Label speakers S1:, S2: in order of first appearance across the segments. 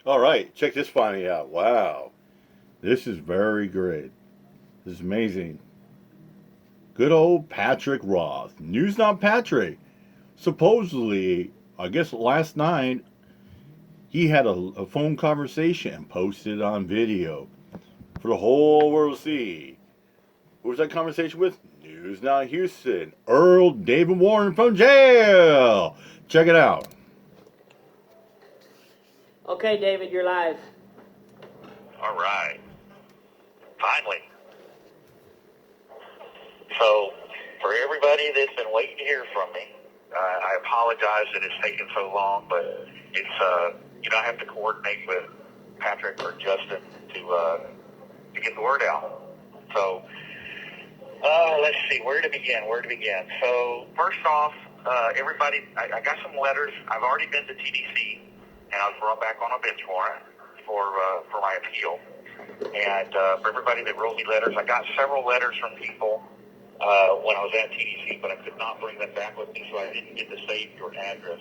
S1: All right, check this finding out. Wow, this is very great. This is amazing. Good old Patrick Roth. News Not Patrick. Supposedly, I guess last night, he had a phone conversation and posted it on video for the whole world to see. Who was that conversation with? News Not Houston. Earl David Warren from jail. Check it out.
S2: Okay, David, you're live.
S3: All right. Finally. So, for everybody that's been waiting to hear from me, I apologize that it's taken so long, but it's, I have to coordinate with Patrick or Justin to get the word out. So, let's see, where to begin? So, first off, everybody, I got some letters. I've already been to TDC, and I was brought back on a bench warrant for my appeal. And for everybody that wrote me letters, I got several letters from people when I was at TDC, but I could not bring them back with me, so I didn't get to save your addresses.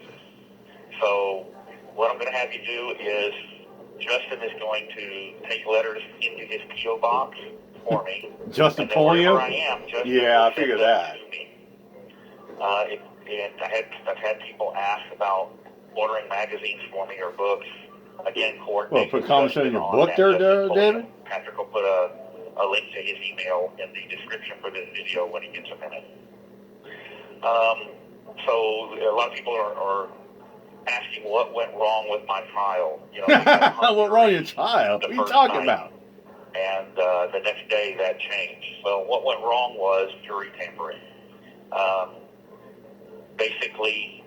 S3: So what I'm going to have you do is Justin is going to take letters into his P.O. box for me.
S1: Justin
S3: Polio?
S1: I am, yeah, I figured that.
S3: And I've had people ask about ordering magazines for me or books. Again, coordinate.
S1: Well, put comments in your book there, David?
S3: Patrick will put a link to his email in the description for this video when he gets a minute. So a lot of people are asking what went wrong with my trial.
S1: What wrong with your trial? What are you talking about?
S3: And the next day that changed. Well, what went wrong was jury tampering. Basically,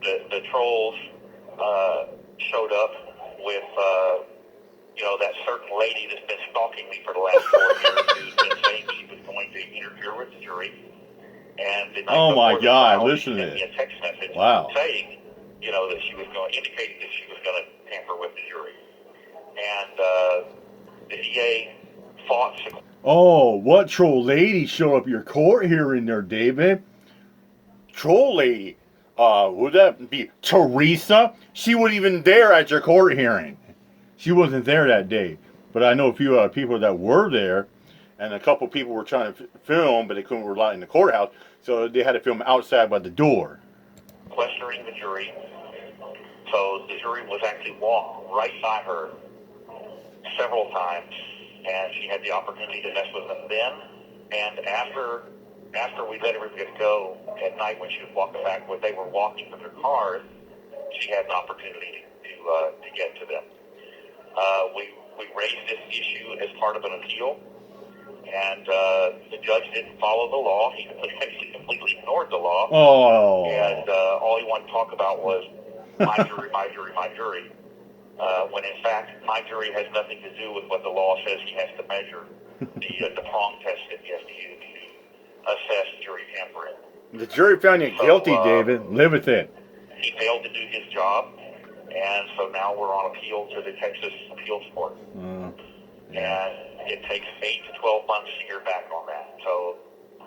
S3: the trolls showed up with, that certain lady that's been stalking me for the last 4 years who's been saying she was going to interfere with the jury. And the night
S1: oh my
S3: before the
S1: God,
S3: trial,
S1: listen
S3: she
S1: to
S3: sent me
S1: this.
S3: a text message saying, that she was going, indicating that she was going to tamper with the jury. And the DA fought.
S1: Oh, what troll lady showed up at your court hearing there, David? Troll lady? Would that be Teresa? She wasn't even there at your court hearing. She wasn't there that day. But I know a few people that were there, and a couple people were trying to film, but they couldn't rely in the courthouse, so they had to film outside by the door.
S3: Questioning the jury. So the jury was actually walked right by her several times, and she had the opportunity to mess with them then. And after we let everybody go at night when she was walking back, when they were walking with their cars, she had an opportunity to get to them. We raised this issue as part of an appeal, and the judge didn't follow the law. He actually completely ignored the law.
S1: Oh.
S3: And all he wanted to talk about was my jury, my jury, my jury. When in fact, my jury has nothing to do with what the law says he has to measure, the prong test that he has to use to assess jury tampering.
S1: The jury found you guilty, David. Live with it.
S3: He failed to do his job, and so now we're on appeal to the Texas Appeals Court. And it takes 8 to 12 months to hear back on that. So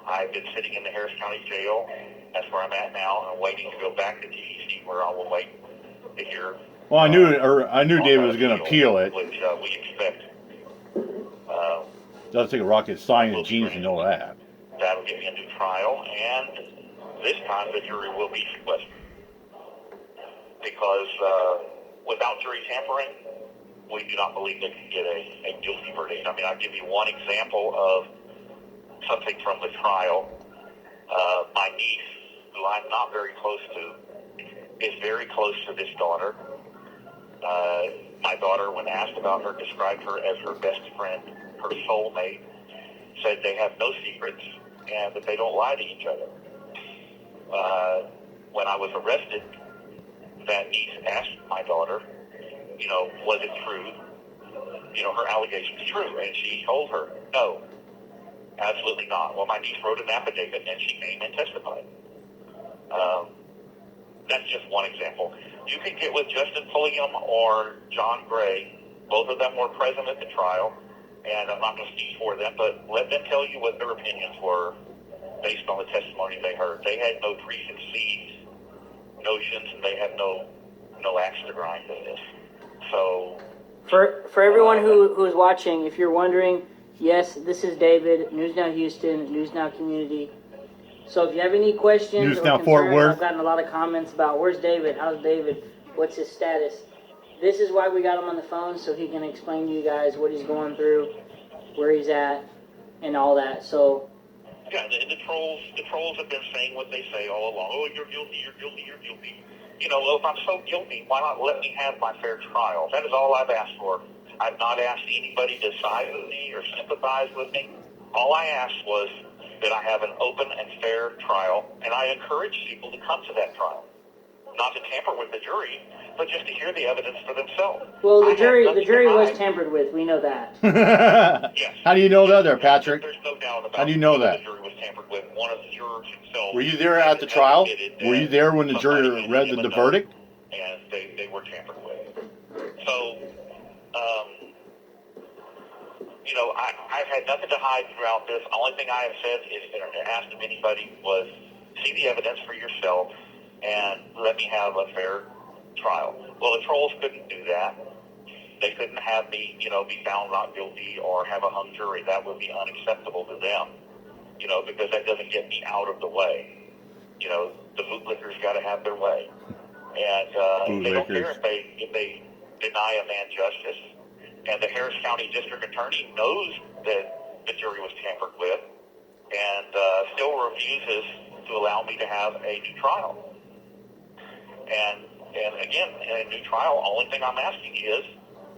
S3: I've been sitting in the Harris County Jail. That's where I'm at now. I'm waiting to go back to TDC, where I will wait to hear.
S1: Well, I knew David was going to appeal it.
S3: Which we expect.
S1: Doesn't take a rocket science genius to know that.
S3: That'll give me a new trial, and this time the jury will be sequestered. Because without jury tampering, we do not believe they can get a guilty verdict. I mean, I'll give you one example of something from the trial. My niece, who I'm not very close to, is very close to this daughter. My daughter, when asked about her, described her as her best friend, her soulmate, said they have no secrets and that they don't lie to each other. When I was arrested, that niece asked my daughter, was it true? Her allegations true? And she told her, no, absolutely not. Well, my niece wrote an affidavit and she came and testified. That's just one example. You can get with Justin Pulliam or John Gray. Both of them were present at the trial, and I'm not going to speak for them, but let them tell you what their opinions were based on the testimony they heard. They had no preconceived notions, and they had no axe to grind in this. so
S2: For everyone who is watching, if you're wondering, yes, this is David, News Now Houston, News Now Community. So if you have any questions
S1: News
S2: or
S1: Now Fort
S2: concerns,
S1: Worth.
S2: I've gotten a lot of comments about where's David, how's David, what's his status. This is why we got him on the phone, so he can explain to you guys what he's going through, where he's at, and all that. So
S3: yeah, the trolls have been saying what they say all along. Oh, you're guilty, you're guilty, you're guilty. You know, well, if I'm so guilty, why not let me have my fair trial? That is all I've asked for. I've not asked anybody to side with me or sympathize with me. All I asked was that I have an open and fair trial, and I encourage people to come to that trial. Not to tamper with the jury, but just to hear the evidence for themselves.
S2: well, the jury was tampered with. We know that.
S3: Yes.
S1: How do you know that there, Patrick?
S3: There's no doubt about it.
S1: How do you know that?
S3: The jury was tampered with. One of the jurors himself.
S1: Were you there at the trial? Were you there when the jury read the verdict?
S3: And they were tampered with. So, you know, I've had nothing to hide throughout this. The only thing I have said is, asked of anybody was, see the evidence for yourself and let me have a fair trial. Well, the trolls couldn't do that. They couldn't have me, you know, be found not guilty or have a hung jury. That would be unacceptable to them, you know, because that doesn't get me out of the way. You know, the bootlickers got to have their way. And they don't care if they deny a man justice. And the Harris County District Attorney knows that the jury was tampered with and still refuses to allow me to have a new trial. And again, in a new trial, only thing I'm asking is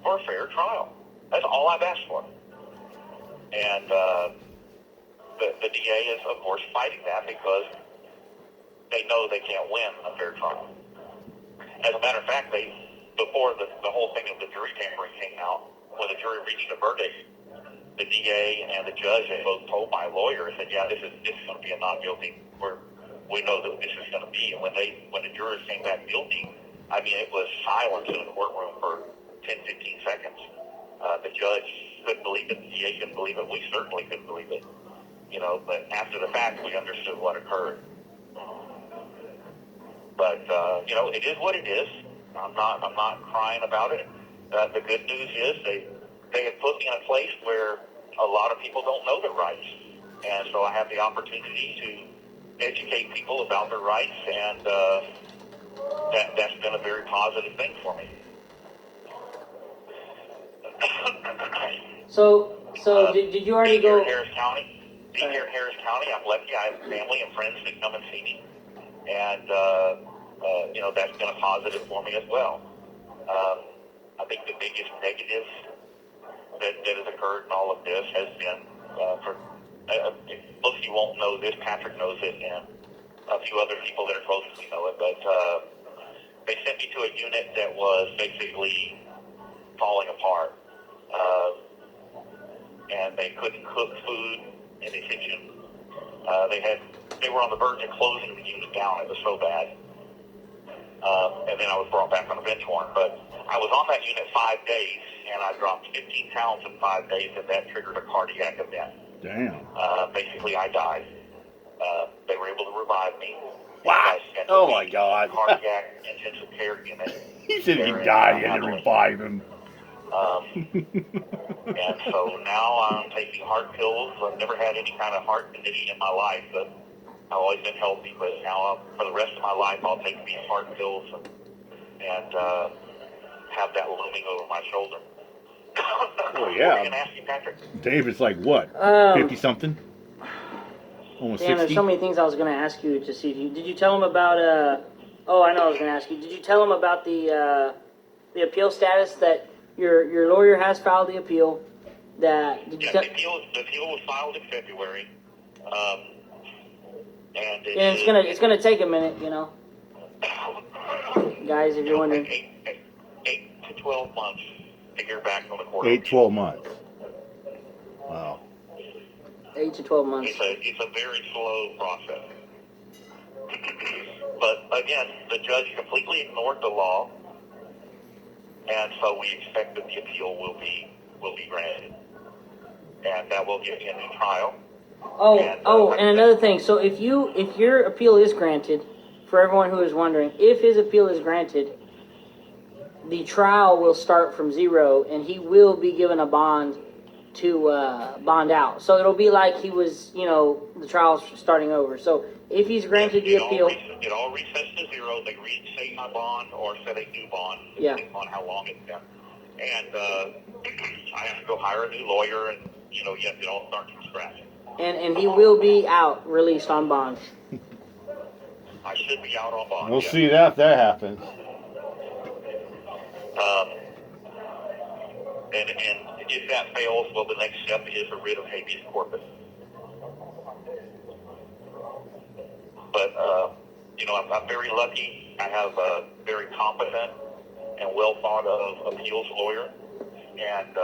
S3: for a fair trial. That's all I've asked for. And the DA is, of course, fighting that because they know they can't win a fair trial. As a matter of fact, before the whole thing of the jury tampering came out, when the jury reached a verdict, the DA and the judge had both told my lawyer, said, yeah, this is going to be a not guilty. We know that this is going to be. And when the jurors came back guilty, I mean, it was silence in the courtroom for 10, 15 seconds. The judge couldn't believe it. The DA couldn't believe it. We certainly couldn't believe it. You know, but after the fact, we understood what occurred. But, you know, it is what it is. I'm not crying about it. The good news is they have put me in a place where a lot of people don't know their rights. And so I have the opportunity to educate people about their rights, and that's been a very positive thing for me.
S2: So did you already go?
S3: Being here in Harris County, I'm lucky. I have family and friends that come and see me, and you know, that's been a positive for me as well. I think the biggest negative that has occurred in all of this has been most of you won't know this. Patrick knows it, and a few other people that are close to me know it. But they sent me to a unit that was basically falling apart, and they couldn't cook food in the kitchen. They were on the verge of closing the unit down. It was so bad. And then I was brought back on a bench warrant. But I was on that unit 5 days, and I dropped 15 pounds in 5 days, and that triggered a cardiac event.
S1: Damn.
S3: Basically, I died. They were able to revive me.
S1: What? Oh, my God.
S3: Cardiac intensive care unit.
S1: He said he died, you had to revive him.
S3: And so now I'm taking heart pills. I've never had any kind of heart condition in my life, but I've always been healthy. But now, for the rest of my life, I'll take these heart pills and have that looming over my shoulder.
S1: Oh, yeah.
S3: What were you going to ask you, Patrick?
S1: David's like, what, 50-something? Almost
S2: Dan,
S1: 60?
S2: there's so many things I was going to ask you to see if you... Did you tell him about... oh, I know I was going to ask you. Did you tell him about the appeal status that your lawyer has filed the appeal? That did you
S3: the appeal was filed in February. And
S2: it's gonna take a minute, you know. Guys, if you're wondering.
S3: 8 to 12 months to hear back from the court.
S1: 8-12 months. Wow.
S2: 8 to 12 months.
S3: It's a very slow process. But again, the judge completely ignored the law, and so we expect that the appeal will be granted, and that will give me a new trial.
S2: And another thing. So if your appeal is granted, for everyone who is wondering, if his appeal is granted, the trial will start from zero, and he will be given a bond to bond out. So it'll be like he was, the trial's starting over. So if he's granted the appeal,
S3: it all resets to zero. They reinstate my bond or set a new bond,
S2: yeah,
S3: depending on how long it's been. And I have to go hire a new lawyer, and you have to all start from scratch.
S2: and he will be out, released on bond.
S3: I should be out on bond.
S1: We'll see that if that happens.
S3: And if that fails, well, the next step is a writ of habeas corpus. But I'm very lucky. I have a very competent and well thought of appeals lawyer. And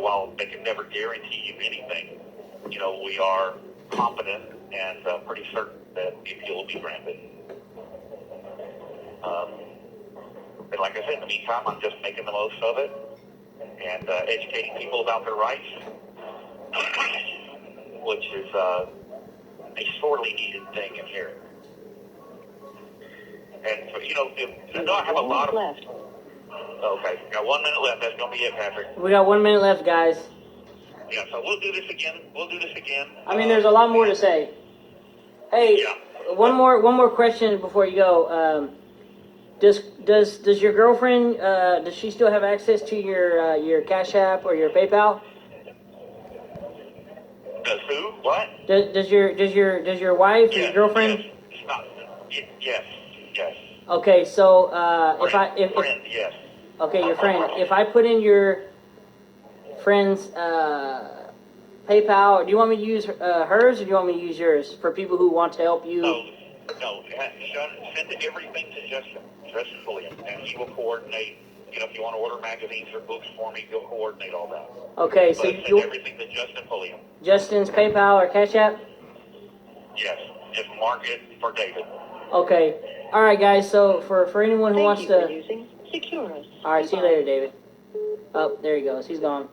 S3: while they can never guarantee you anything, we are confident and pretty certain that the appeal will be granted. And like I said, in the meantime, I'm just making the most of it and educating people about their rights, which is a sorely needed thing in here. And I know I have a lot of left. Okay, got 1 minute left. That's gonna be it, Patrick.
S2: We got 1 minute left, guys.
S3: Yeah, so we'll do this again.
S2: I mean, there's a lot more to say. Hey,
S3: yeah.
S2: one more question before you go. Does your girlfriend does she still have access to your Cash App or your PayPal?
S3: Does who? What?
S2: Does your wife,
S3: yes,
S2: your girlfriend?
S3: Yes.
S2: Okay, so
S3: friend, yes.
S2: Okay, your friend. If I put in your friend's PayPal, do you want me to use hers or do you want me to use yours for people who want to help you?
S3: No. Send everything to Justin Pulliam, and he will coordinate. If you want to order magazines or books for me, he'll coordinate all that.
S2: Okay,
S3: but
S2: so
S3: send everything to Justin Pulliam.
S2: Justin's PayPal or Cash App?
S3: Yes, just mark it for David.
S2: Okay. All right, guys. So for anyone who wants to,
S4: using Securus.
S2: all right. See you later, David. Oh, there he goes. He's gone.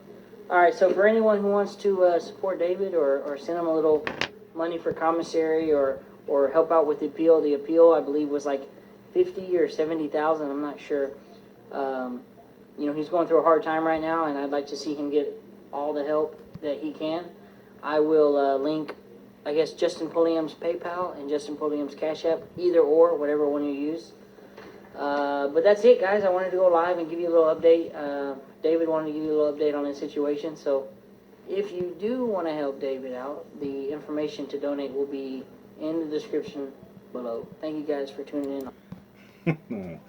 S2: All right. So for anyone who wants to support David or send him a little money for commissary or help out with the appeal I believe was like 50 or 70,000. I'm not sure. He's going through a hard time right now, and I'd like to see him get all the help that he can. I will link, I guess, Justin Pulliam's PayPal and Justin Pulliam's Cash App, either or, whatever one you use. But that's it, guys. I wanted to go live and give you a little update. David wanted to give you a little update on his situation. So if you do want to help David out, the information to donate will be in the description below. Thank you guys for tuning in.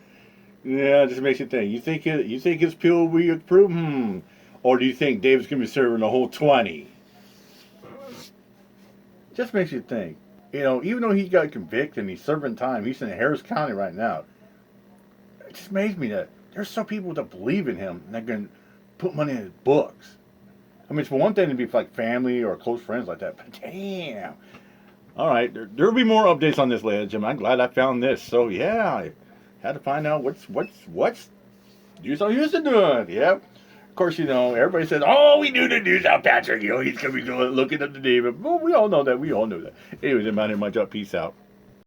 S1: Yeah, it just makes you think. You think his appeal will be approved? Or do you think David's going to be serving the whole 20? Just makes you think. Even though he got convicted and he's serving time, he's in Harris County right now. It just amazes me that there's some people that believe in him and they're going to put money in his books. I mean, it's for one thing to be like family or close friends like that, but damn. All right, there'll be more updates on this later, Jim. I'm glad I found this. So yeah, I had to find out what's Houston doing. Yep. Of course, everybody says, "Oh, we knew the news out, Patrick. He's gonna be looking up to David." Well, we all know that. We all know that. Anyways, I'm out here. My job. Peace out.